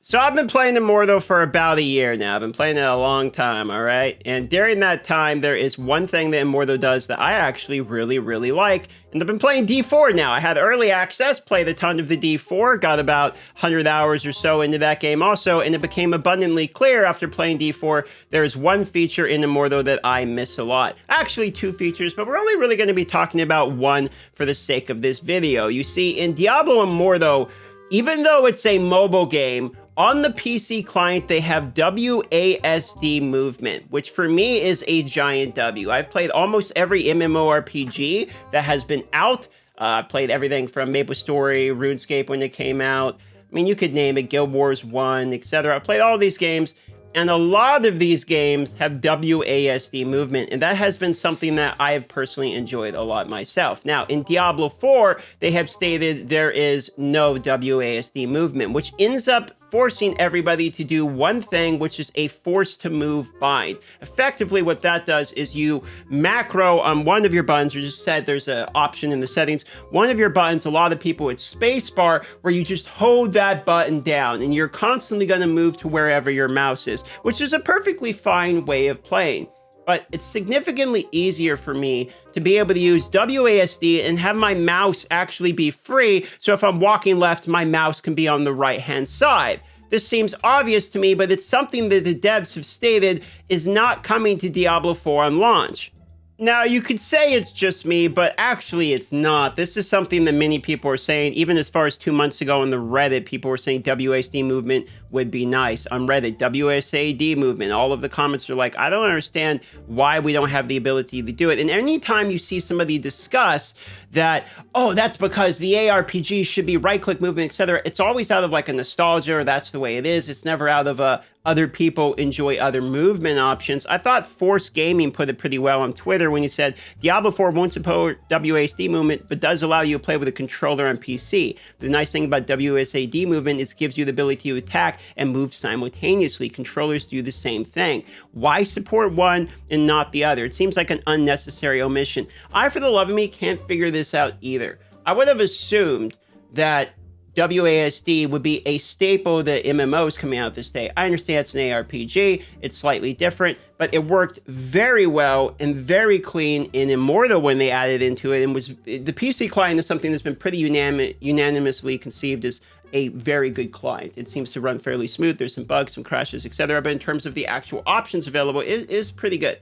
So I've been playing Immortal for about a year now. I've been playing it a long time, all right? And during that time, there is one thing that Immortal does that I actually really like. And I've been playing D4 now. I had early access, played a ton of the D4, got about 100 hours or so into that game also, and it became abundantly clear after playing D4, there is one feature in Immortal that I miss a lot. Actually, two features, but we're only really going to be talking about one for the sake of this video. You see, in Diablo Immortal, even though it's a mobile game, on the PC client, they have WASD movement, which for me is a giant W. I've played almost every MMORPG that has been out. I've played everything from Maple Story, RuneScape when it came out. I mean, you could name it, Guild Wars 1, etc. I've played all these games, and a lot of these games have WASD movement, and that has been something that I have personally enjoyed a lot myself. Now, in Diablo 4, they have stated there is no WASD movement, which ends up forcing everybody to do one thing, which is a force to move bind. Effectively, what that does is you macro on one of your buttons, or just said there's an option in the settings, one of your buttons, a lot of people, it's spacebar, where you just hold that button down, and you're constantly going to move to wherever your mouse is, which is a perfectly fine way of playing. But it's significantly easier for me to be able to use WASD and have my mouse actually be free, so if I'm walking left, my mouse can be on the right-hand side. This seems obvious to me, but it's something that the devs have stated is not coming to Diablo 4 on launch. Now, you could say it's just me, but actually it's not. This is something that many people are saying. Even as far as 2 months ago on the Reddit, people were saying WASD movement would be nice. On Reddit, WSAD movement. All of the comments are like, I don't understand why we don't have the ability to do it. And anytime you see somebody discuss that, oh, that's because the ARPG should be right-click movement, etc., it's always out of like a nostalgia, or that's the way it is. It's never out of a other people enjoy other movement options. I thought Force Gaming put it pretty well on Twitter when he said, Diablo 4 won't support WASD movement, but does allow you to play with a controller on PC. The nice thing about WSAD movement is it gives you the ability to attack and move simultaneously. Controllers do the same thing. Why support one and not the other? It seems like an unnecessary omission. I, for the love of me, can't figure this out either. I would have assumed that WASD would be a staple that MMOs coming out this day. I understand it's an ARPG, it's slightly different, but it worked very well and very clean in Immortal when they added into it, and was the PC client is something that's been pretty unanimously conceived as a very good client. It seems to run fairly smooth. There's some bugs, some crashes, etc., but in terms of the actual options available, it is pretty good.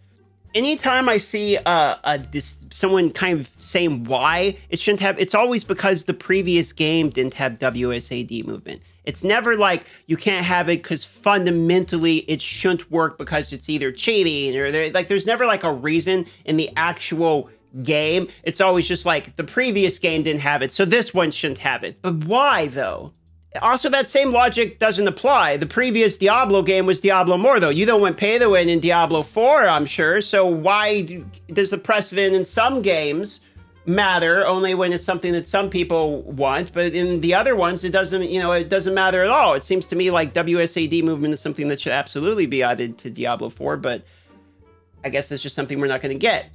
Anytime I see someone kind of saying why it shouldn't have, it's always because the previous game didn't have WSAD movement. It's never like you can't have it because fundamentally it shouldn't work because it's either cheating or there's never like a reason in the actual game. It's always just like the previous game didn't have it, so this one shouldn't have it. But why though? Also, that same logic doesn't apply. The previous Diablo game was Diablo Immortal. You don't want pay to win in Diablo 4, I'm sure. So why does the precedent in some games matter only when it's something that some people want, but in the other ones, it doesn't matter at all. It seems to me like WSAD movement is something that should absolutely be added to Diablo 4, but I guess that's just something we're not going to get.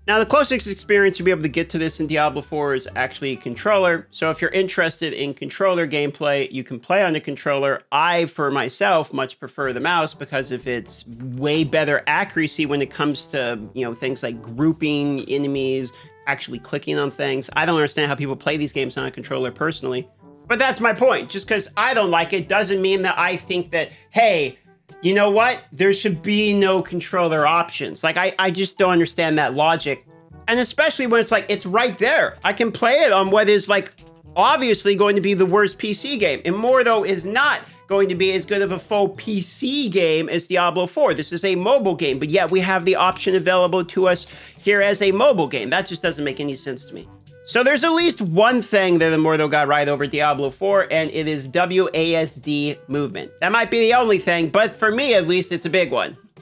Now, the closest experience to be able to get to this in Diablo 4 is actually a controller. So if you're interested in controller gameplay, you can play on a controller. I, for myself, much prefer the mouse because of its way better accuracy when it comes to, things like grouping enemies, actually clicking on things. I don't understand how people play these games on a controller personally. But that's my point. Just because I don't like it doesn't mean that I think that, hey, you know what? There should be no controller options. Like, I just don't understand that logic. And especially when it's like, it's right there. I can play it on what is like, obviously going to be the worst PC game. Immortal is not going to be as good of a full PC game as Diablo 4. This is a mobile game, but yet we have the option available to us here as a mobile game. That just doesn't make any sense to me. So there's at least one thing that Immortal got right over Diablo 4, and it is WASD movement. That might be the only thing, but for me at least, it's a big one.